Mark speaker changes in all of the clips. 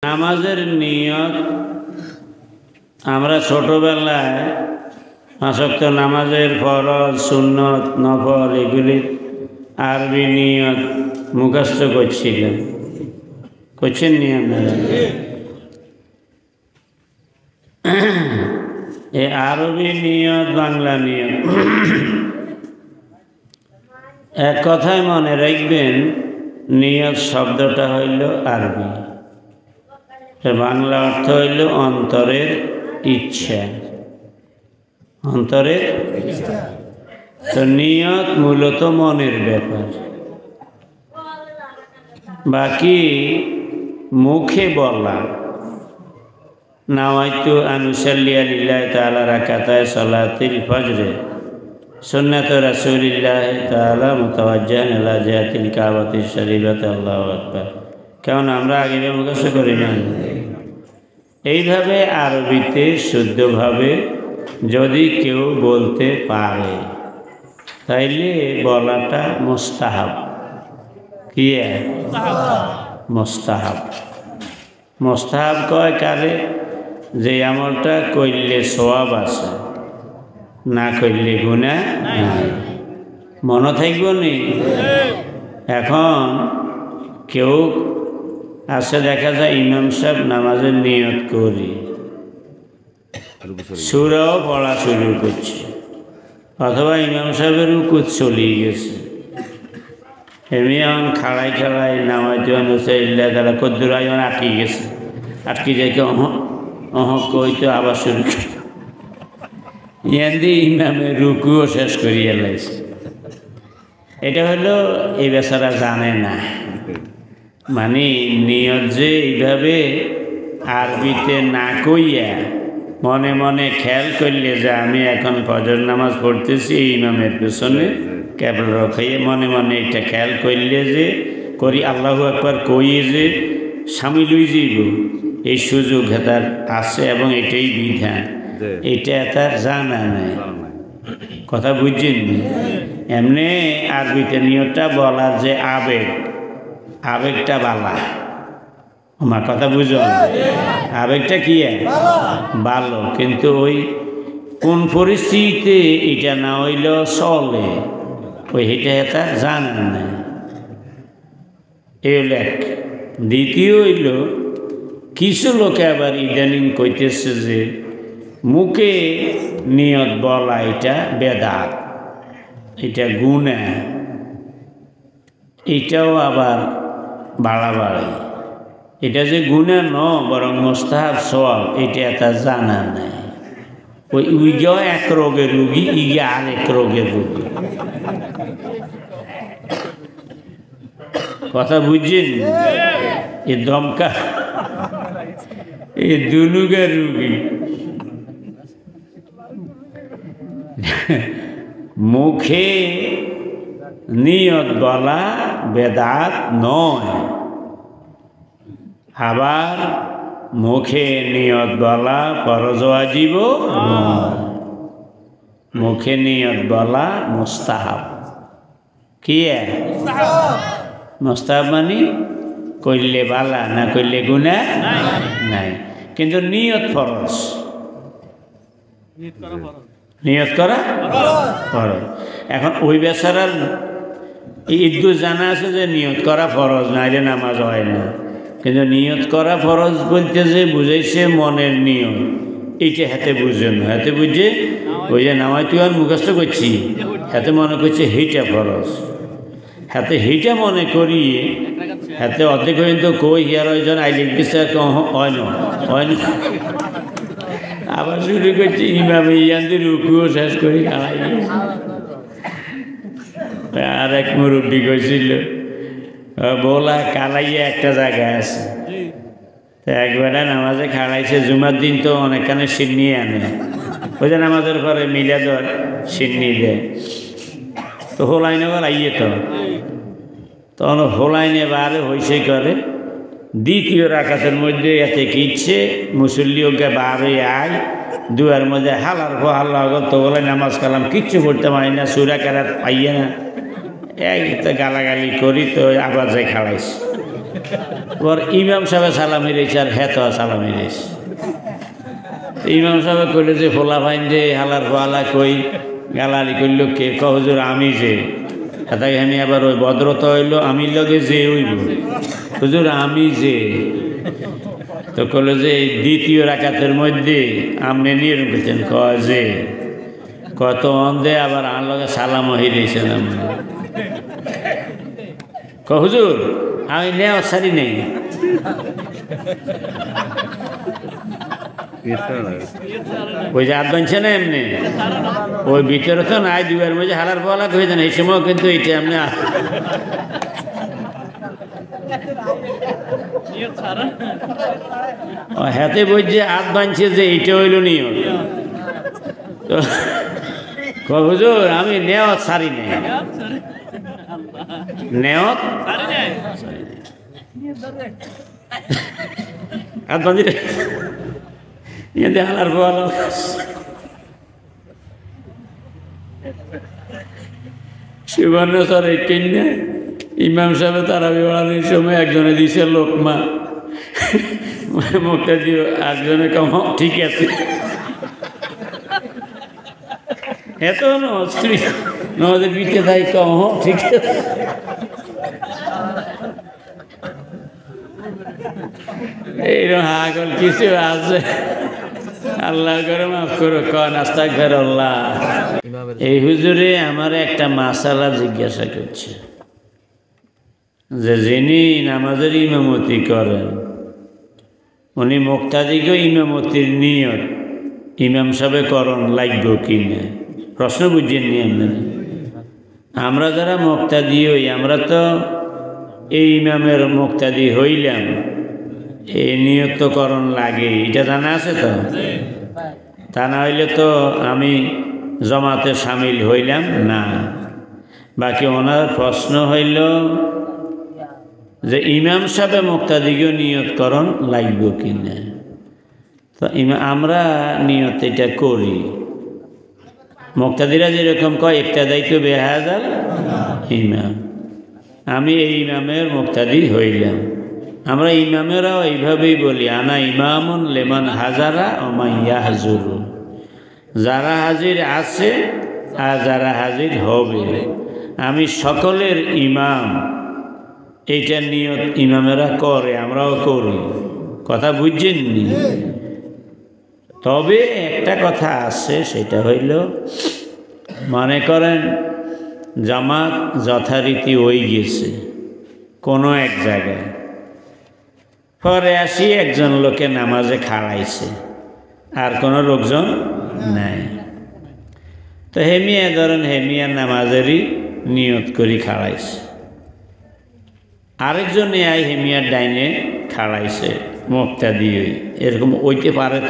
Speaker 1: নামাজের নিয়ত আমরা ছোটবেলায় 5 ওয়াক্ত নামাজের ফরজ সুন্নত নফল এগুলি আরবি নিয়ত মুখস্থ করছিলেন, করছেন নি আপনারা? এই আরবি নিয়ত বাংলা নিয়ত এক কথায় মনে রাখবেন, নিয়ত শব্দটা হইল আরবি, বাংলা অর্থ হইল অন্তরের ইচ্ছা। অন্তরের তো নিয়ত মূলত মনের ব্যাপার, বাকি মুখে বলা নাওয়াইতু আনুসাল্লিয়া লিল্লাহি তাআলা রাকাতায় সালাতিল ফজরে সুন্নাত রাসূলিল্লাহি তাআলা মুতাওয়াজ্জিহান ইলা জিহাতিল কাবাতিশ শরীফাতি আল্লাহু আকবার। কারণ আমরা আগে মুখস্থ করি না। এইভাবে আরবিতে শুদ্ধভাবে যদি কেউ বলতে পারে তাইলে বলাটা মুস্তাহাব। কি মুস্তাহাব? মুস্তাহাব কয় কারে? যে আমলটা করলে সওয়াব আছে, না করলে গুনাহ নাই। মনে থাকব নি? এখন কেউ আছে দেখা যায় ইমাম সাহেব নামাজের নিয়ত করি সূরাও পড়া শুরু করছে, অথবা ইমাম সাহেবের রুকু চলিয়ে গেছে, এমনি এখন খাড়াই খাড়াই নামাইতে ইল্লা তারা কদ্দুর আইন আটকে গেছে, আটকে যাই কইতো আবার শুরু ইয়ান্দি ইমামের রুকুও শেষ করিয়া লাইছে। এটা হলো এই বেচারা জানে না, মানে নিয়ত যে এইভাবে আরবিতে না কইয়া মনে মনে খেয়াল করলে যে আমি এখন ফজর নামাজ পড়তেছি ইমামের পেছনে কেবল রখাইয়ে মনে মনে এটা খেয়াল করলে যে করি আল্লাহু আকবার কইয়ে যে সামিল হয়ে যাইব, এই সুযোগ তার আছে এবং এটাই বিধান, এটা তার জানা নাই। কথা বুঝছেন? এমনি আরবিতে নিয়তটা বলার যে আবেগ, আবেগটা বালা, আমার কথা বুঝো? আবেগটা কি ভালো, কিন্তু ওই কোন পরিস্থিতিতে এটা না হইলেও চলে ওই এটা তার জানা নাই। এই হইল এক। দ্বিতীয় হইল কিছু লোকে আবার ইদানিং কইতেছে যে মুখে নিয়ত বলা এটা বেদাত, এটা গুনাহ, এটাও আবার বাড়াবাড়ি। এটা যে গুনাহ ন বরং মুস্তাহাব সওয়াব, এটা তার জানা নাই। ওই উইগাও এক রোগের রুগী, ইগা আরেক রোগের রুগী। কথা বুঝছেন? এ দমকা এ দুনুগের রুগী। মুখে নিয়ত বলা বেদাত নয়, আবার মুখে নিয়ত বলা ফরজ ওয়াজিব নয়, মুখে নিয়ত বলা মুস্তাহাব। কি মুস্তাহাব? মানে করলে বালা, না করলে গুনাহ নাই, কিন্তু নিয়ত ফরজ। নিয়ত করা ফরজ। এখন ওই বেচারার ইদ্দু জানা আছে যে নিয়ত করা ফরজ, নাইলে নামাজ হয় না, কিন্তু নিয়ত করা ফরজ বলতে যে বুঝাইছে মনের নিয়ত, এইটা হাতে বুঝে না। হাতে বুঝে ওই যে নামাজ তুই আর মুখস্থ করছি, হাতে মনে করছে সেইটা ফরজ, হাতে সেইটা মনে করি, হাতে অর্ধেক পর্যন্ত কই হিয়ার ওইজন আইলে গেছে হয় না, হয় না, আবার শুরু করছি ইমামে ইয়ান্দি রুকুও শেষ করি খাড়াই। আর এক মুরব্বী কইছিল বলা কালাইয়া একটা জায়গায় আছে, তো একবারে নামাজে খাড়াইছে, জুমার দিন তো অনেকখানে সিন্নি আনে, ওই যে নামাজের পরে মিলে ধর সিন্নি দেয়, তো হোলাইনে আবার আইয়ে তো তখন হোলাইনে বারে হইসে করে। দ্বিতীয় রাকাতের মধ্যে এতে কি ইচ্ছে মুসল্লি ওকে বারে আয় দুয়ার মধ্যে হালার পর হাল্লা তো বলে নামাজ কালাম কিচ্ছু করতে পারি না, সুরা কারাত পাইয়ে না, এই তো গালাগালি করি, তো আবার যাই খাড়াইছে। ওর ইমাম সাহেব সালামি রয়েছে আর হেতো সালামি রয়েছে। ইমাম সাহেব কইল যে ফোলা ভাইন যে হালার ফোয়ালা কই গালালি করল কে হুজুর আমি যে তাকে আমি আবার ওই ভদ্রতা হইল আমি লগে যে হইব হুজুর আমি যে তো কইল যে দ্বিতীয় রাকাতের মধ্যে আপনি নিয়ে রেখেছেন কয় যে কত অন্ধে আবার আমার লগে সালাম হয়ে রয়েছেন আপনি হুজুর আমি নেওয়া সারি নেই ওই যে হাত বানছে না এমনি ওই ভিতরে তো নাই দুয়ার মধ্যে হালার পালা হয়ে যান এই সময় কিন্তু এইটা এমনি হাতে বলছে হাত বানছে যে এইটা হইল নিয়ম হুজুর আমি নেওয়া সারি নেই নেওয়া হাত বাঁধি হালার পালা শিবান্নর এইটাই না ইমাম সাহেব তারা বিবাহের সময় একজনে দিছে লোকমা মুখটা দিও একজনে কম ঠিক আছে এত নজর বিতে তাই কম ঠিক আছে এইরকম আগল কিছু আছে আল্লাহ করে মাফ করো কন আস্তাগফিরুল্লাহ। এই হুজুরে আমার একটা মাসালা জিজ্ঞাসা করছে যে যিনি নামাজের ইমামতি করেন উনি মুক্তাদিকে ইমামতির নিয়ত ইমাম সাহেব করণ লাগবে কি না প্রশ্ন বুঝেননি আপনারা আমরা যারা মুক্তাদি হই আমরা তো এই ইমামের মুক্তাদি হইলাম এই নিয়ত তো করণ লাগে এটা জানা আছে তো তা না হইলে তো আমি জমাতে সামিল হইলাম না। বাকি ওনার প্রশ্ন হইল যে ইমাম সাহেব মুক্তাদিকেও নিয়তকরণ লাগব কি না তো আমরা নিয়ত এটা করি মুক্তাদিরা যেরকম কয় একটা দায়িত্ব বেহাজাল ইমাম আমি এই ইমামের মুক্তাদি হইলাম আমরা ইমামেরাও এইভাবেই বলি আনা ইমামুন লেমান হাজারা অমাইয়া হাজুরু যারা হাজির আছে আর যারা হাজির হবে আমি সকলের ইমাম এইটা নিয়ত ইমামেরা করে আমরাও করি কথা বুঝছেননি। তবে একটা কথা আছে সেটা হইল মনে করেন জামাত যথারীতি হয়ে গেছে কোনো এক জায়গায় পরে আসি একজন লোকে নামাজে খাড়াইছে আর কোনো লোকজন নাই তো হেমিয়া ধরেন হেমিয়ার নামাজেরই নিয়ত করি খাড়াইছে আরেকজনে আই হেমিয়ার ডাইনে খাড়াইছে মুক্তাদি এরকম ওইতে পারে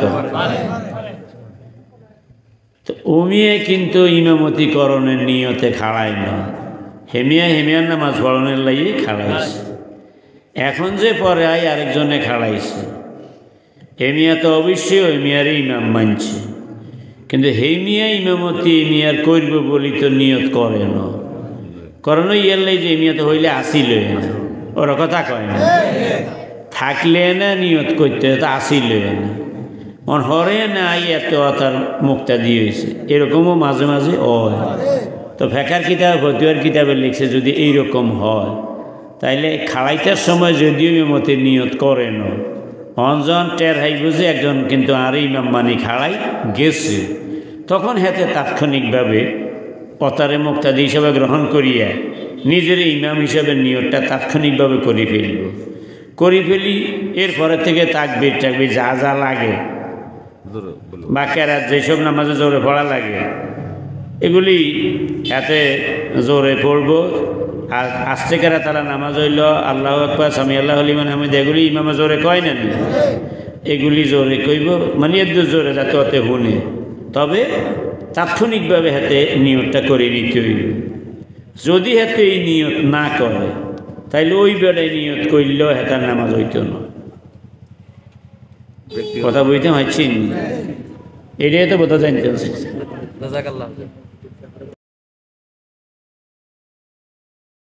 Speaker 1: তো ওমিয়ে কিন্তু ইমামতি করণের নিয়তে খাড়াই না হেমিয়ার নামাজ পড়নের লাগিয়ে খাড়াইছে এখন যে পরে আই আরেকজনে খাড়াইছে হেমিয়া তো অবশ্যই ওই মিয়ারই ইমাম মানছে কিন্তু হেমিয়া ইমামতি মিয়ার করব বলি তো নিয়ত করে না করণ ইয়ারলাই যে মিয়া তো হইলে আসিল না ওর কথা কয় না থাকলে না নিয়ত করতে তো আসিল না মন হরে না আই এত তার মুক্তাদি হয়েছে এরকমও মাঝে মাঝে হয় তো ফেকার কিতাব ফতুয়ার কিতাবে লিখছে যদি এইরকম হয় তাইলে খাড়াইটার সময় যদিও ইমামতির নিয়ত করে না অনজন টের হাই বুঝে একজন কিন্তু আর ইমাম মানি খাড়াই গেছে তখন হাতে তাৎক্ষণিকভাবে অতারে মুক্তাদি হিসাবে গ্রহণ করিয়া নিজের ইমাম হিসাবে নিয়তটা তাৎক্ষণিকভাবে করে ফেলি এরপরে থেকে তাকবীর যা যা লাগে বা কেরাত যেসব নামাজে জোরে পড়া লাগে এগুলি এতে জোরে পড়ব আর আস্তে কেরা তারা নামাজ হইল আল্লাহ আকবার সামি আল্লাহ লিমান হামিদ এগুলি ইমামে জোরে কয় না এগুলি জোরে কইব মানে একটু জোরে যাতে অতে শুনে তবে তাৎক্ষণিকভাবে হাতে নিয়তটা করে নিতে হইব যদি হাতে এই নিয়ত না করে তাইলে ওই বেড়ায় নিয়ত করলেও হেতার নামাজ হইত না কথা বলতে হচ্ছি এটাই তো বোঝা জানতে